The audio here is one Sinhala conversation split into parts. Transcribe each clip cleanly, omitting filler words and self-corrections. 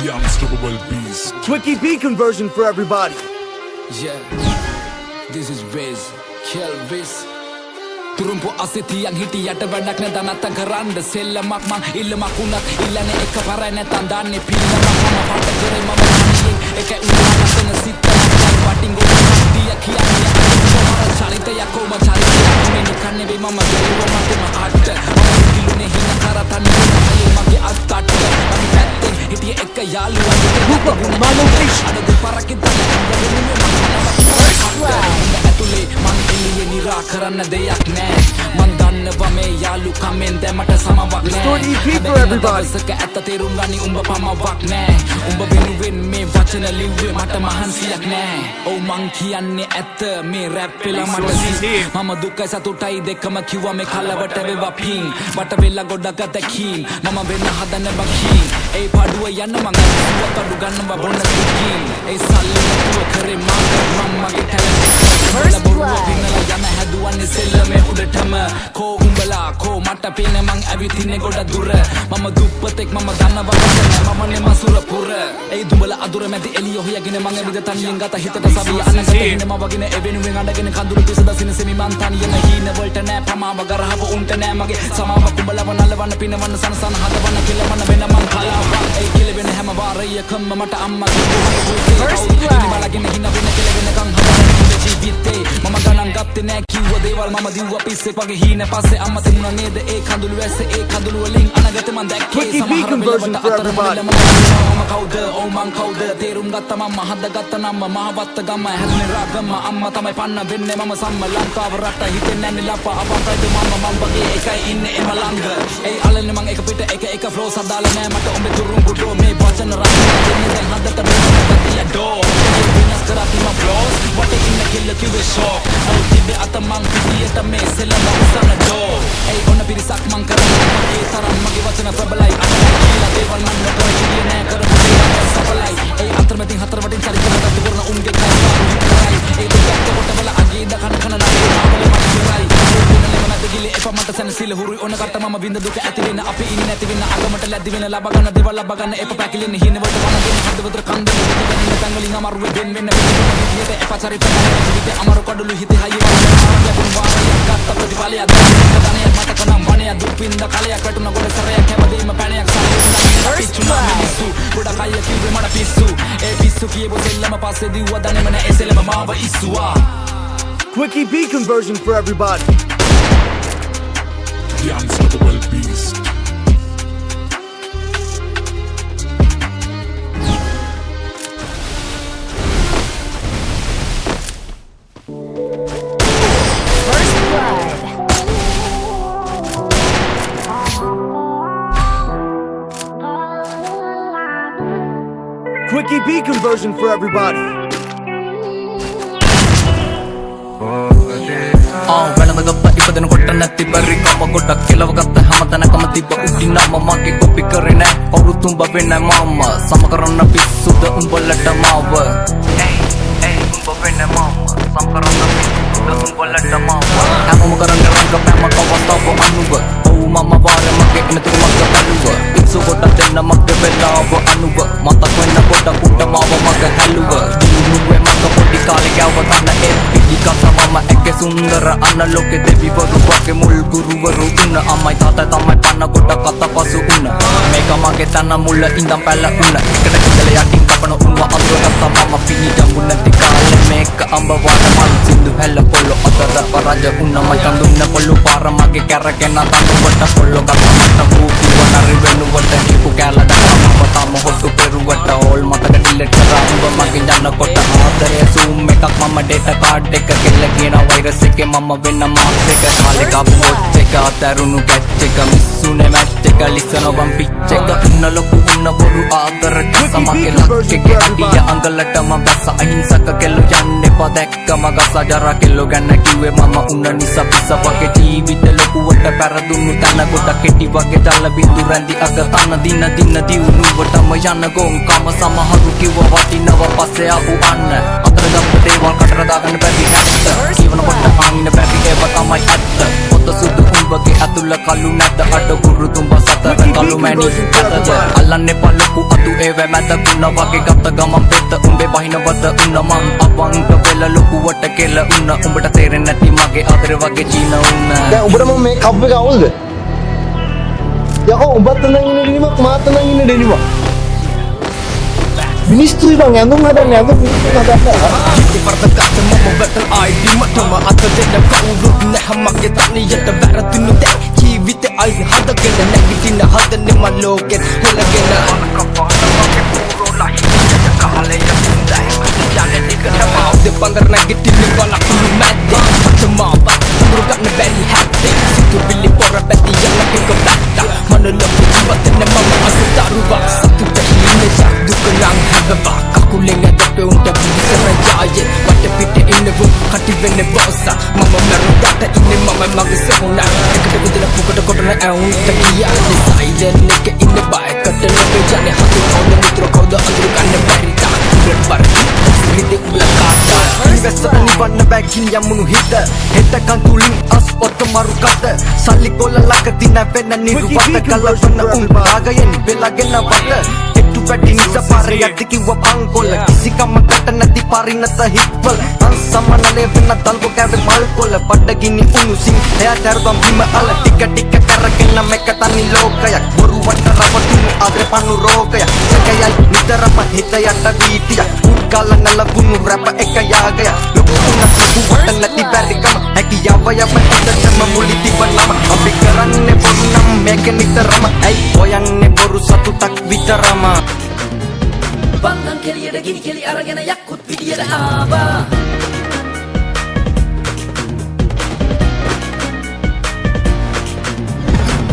The unstoppable beast. Quickie B conversion for everybody. Yeah, this is Riz, Kill Riz. Turumpo asiti yang hiti yata bandak na danata garanda sella mak mang illa makunat illa ne eka parane tandane pilla mama pata kare mama mani eka unana sena sitta batingo dia kianya mama chalita yakko ma chalita meni kanne be mama galuwa mate ma atta mama dilune hina karatan aye mage attatta mani patte hitiye eka yaluwa Move up, my location. adu parakita ඇතුලේ මං එළියේ නිරාකරන්න දෙයක් නෑ මං දන්නවා මේ යාළුකමෙන් දැමට සමවක් නෑ දවසක ඇත්ත තේරුම් ගනි උඹ පමවක් නෑ උඹ වෙනුවෙන් මේ වචන ලිව්වේ මට මහන්සියක් නෑ ඔව් මං කියන්නේ ඇත්ත මේ රැප් පෙළ මට මම දුකයි සතුටයි දෙකම කිව්වා මේ කලවට වේවා පින් මට වෙලා ගොඩක් දැකීම් මම වෙන්න හදන බකීම් ඒ පාඩුව යන්න මං අදුව කඩු ගන්නවා බොන්න පිටින් ඒ සල්ලි නැතුව කරේ මගේ First blood. යන හැදුවන්නේ සෙල්ලමේ උඩටම කෝ උඹලා කෝ මට පේන මං ඇවිතින්නේ ගොඩ දුර මම දුප්පතෙක් මම දන්නවා මම නේ මසුර පුර ඒ දුඹලා අදුර මැදි එළිය හොයගෙන මං ඇවිද තනියෙන් ගත හිතට සවිය අනගත ඉන්න මම වගින එවෙනුවෙන් අඬගෙන කඳුළු පිස දසින සෙමි මං තනියෙන් හීන වලට නෑ පමාව ගරහව උන්ට නෑ මගේ සමාව කුඹලව නලවන්න පිනවන්න සනසන හදවන්න කෙලවන්න වෙන මං කලාවක් ඒ කෙලවෙන හැම වාරයකම මට අම්මා First blood. බලගෙන හින වෙන කෙලවෙනකන් හදන්න ජීවිතේ මම ගණන් ගත්තේ නෑ කිව්ව දේවල් මම දිව්ව පිස්සෙක් වගේ හීන පස්සේ අම්මා තිබුණා නේද ඒ කඳුළු වැස්සේ ඒ කඳුළු වලින් අනගත මං දැක්කේ සමහර වෙලාවට අතර මම කවුද ඕ මං කවුද තේරුම් ගත්තා මම හදගත්ත නම මහවත්ත ගම හැදුනේ රාගම අම්මා තමයි පන්න වෙන්නේ මම සම්ම ලංකාව රට හිතෙන්නේ නැන්නේ ලපා අපකයිද මම වගේ එකයි ඉන්නේ එම ළඟ ඒ අලන්නේ මං එක පිට එක ෆ්ලෝ සදාල නෑ මට උඹේ තුරුංගු ඩෝ මේ වචන රාග දෙන්නේ දැන් හදට මේ ඩෝ විනාශ කරත් මම ෆ්ලෝස් වටේ ඉන්න කිල්ල කිව්වේ ෂෝක් අලුතිබේ අතමං පිටියට මේ සෙලම උසන ඩෝ ඒ ඔන්න පිරිසක් මං කරන්නේ ඒ තරම් මගේ වචන ප්‍රබලයි අතයි කියලා දේවල් මං නොකර කියේ නෑ කරපු දේවල් සඵලයි ඒ අතරමැදින් හතර වටින් චරිත ගත කරන උන්ගේ කයි ඒ දෙයක් කොටවල අගේ දකන කන නාමල මතරයි ඕනෙම නැද ගිලේ එපා මට සනසිල හුරුයි ඔන්න කට මම විඳ දුක ඇති වෙන අපි ඉන්නේ නැති වෙන අගමට ලැබි වෙන ලබ ගන්න දේවල් ලබ ගන්න එපා පැකිලෙන හින වලට වන දෙන හදවතට කන් දෙන දෙන තංගලින් අමාරු වෙන්න වෙන විදියට එපා චරිත ජීවිතේ අමාරු කඩළු හිතේ හයිය වගේ වාරයක් ගත්ත ප්‍රතිඵලය අදනේ මට කනම් වණය දුපින්ද කලයක් වැටුණ ගොඩ සරයක් හැමදේම පැණයක් සල්ලි ගොඩක් අය කිව්වේ මට පිස්සු ඒ පිස්සු කියපු සෙල්ලම පස්සේ දිව්වා දන්නේම නෑ ඒ සෙල්ලම මාව ඉස්සුවා Quickie B conversion for everybody. The unstoppable beast. First blood. Quickie B conversion for everybody. වැළඳගත්ත ඉපදෙන කොට නැති බැරි කම ගොඩක් කෙලව ගත්ත හැමතැනකම තිබ්බ උඩිනම මගේ කොපි කරේ නෑ කවුරුත් උඹ වෙන්නේ මම සම කරන්න පිස්සුද උඹලට මාව උඹ වෙන්නේ මම සම කරන්න පිස්සුද උඹලට මාව හැමෝම කරන්නේ රංගපෑම කවස්තාව අනුව ඔව් මම වාරේ මගේ ඉනතුරු මගේ බලුව ඉක්සු කොට දෙන්න මගේ වෙලාව අනුව මතක් වෙන්න කොට කුට මාව මගේ හැලුව දිනුවේ මගේ පොඩි කාලේ ගාව ගන්න ඒ කතමම එක සුන්දර අනලෝකෙ දෙවිවරු වගේ මුල් ගුරුවරු උන්න අම්මයි තාත්තයි තමයි පන්න කොට කත පසු උන්න මේක මගේ තන මුල ඉඳන් පැල උන්න එකට කිදල යටින් කපන උන්ව අඳුරගත්ත මම පිණි ජම්බු නැති කාලේ මේක අඹ වඩ මල් සින්දු හැල පොල්ල අතර පරාජ උන්න මයි කඳුන්න පොල්ලු පාර මගේ කැරගෙන තනුවට පොල්ල කතමට බූපි වනරි වෙනුවට හිපු කැල දාම තම හොටු පෙරුවට ඕල් මතක ඩිලීට් කරා උඹ මගේ යන කොට ආදරේ සූම් එකක් මම ඩේටා කාඩ් එක කෙල්ල කියන වෛරස් එකේ මම වෙන්න මාක්ස් එක කාලේ කපු වොච් එක අතරුණු කැච් එක මිස්සුනේ මැච් එක ලිසන වම් පිච් එක උන්න ලොකු උන්න බොරු ආදර සමකේ ලක් එකේ අඩිය අඟලටම බැස අහිංසක කෙල්ල යන්න එපා දැක්කම ගස ජරා කෙල්ල ගැන කිව්වේ මම උන්න නිසා පිස වගේ ජීවිත ලොකුවට පෙරදුණු තන කොට කෙටි වගේ ජල බින්දු රැඳි අග තන දින දියුණුවටම යන ගොන් කම සමහරු කිව්ව වටිනව පස්සේ ආපු අන්න අතර ගත්ත දේවල් කටර දාගන්න බැරි නැත්ත ජීවන කොට ආනින බැරි ඒව තමයි ඇත්ත පොත සුදු උඹගේ අතුල කලු නැද්ද අඩ ගුරු තුඹ සතර කලු මැණි ඇතද අල්ලන්නේ පලකු අතු ඒව මැද කුණ වගේ ගත ගමන් පෙත්ත උඹේ බහිනවද උන්න මං අවංක වෙල ලොකුවට කෙල උන්න උඹට තේරෙන්නේ නැති මගේ ආදර වගේ චීන උන්න දැන් උඹට මම මේ කප් එක අවුල්ද යකෝ උඹත් නම් ඉන්නේ ඩෙනිමක් මාත් නම් ඉන්නේ ඩෙනිමක් මිනිස්තුයි බං ඇඳුම් හදන්න ඉතිපරත කත මම බටල් ID මටම අත දෙන්න කවුරුත් නැහැ මගේ තනියට වැරදුණු දැන් ජීවිතේ අයිති හදගෙන නැගිටින හදන්නේ මම ලෝකෙත් හොලගෙන Banggar nagitin yung wala kong lumete Tumaba, murugan na very happy Situ bili pora beti yang nakikabata Manulog ko ibatin na mga asutaruba Satu tahina jadu ka lang hagaba Kakuling na dape unta budi sa rajaye Wata pite inavu, kati vene bosa Mama meron data ini mama magisahuna Dekada kudila pukada kodana aun takiya Silent neke inabae Kadana bejane hatu kauda mitro kauda Andrukan na berita Kulit barang Ridik belakata Investoran nivanna backing yang menuhit Hetakan tuling as otomaru kata Salik kola laka tina vena niru vata Kala vana umpaga yani belagena vata Etu vati nisa pare yati kiwa pangkola Kisi kama kata nati pari nata hitwal Ansama nale vena talgo kave malkola Pada gini unusing Hea darubam bima ala Tika tika karakena meka tani lokaya Boru vata ravatunu adre panu rokaya Sakayal nitarama hitayata vitiya Kala nala gunu rapa eka yagaya Luku na suku wata nati bari kama Eki yawa ya matita sama muliti banama Abikaran ne boru nam meke nitarama Ay boyang ne boru satu tak vitarama Banggang keliyada gini keli aragena yakut vidiyada aba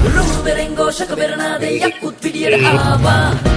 Rumu berengo shaka beranade yakut vidiyada aba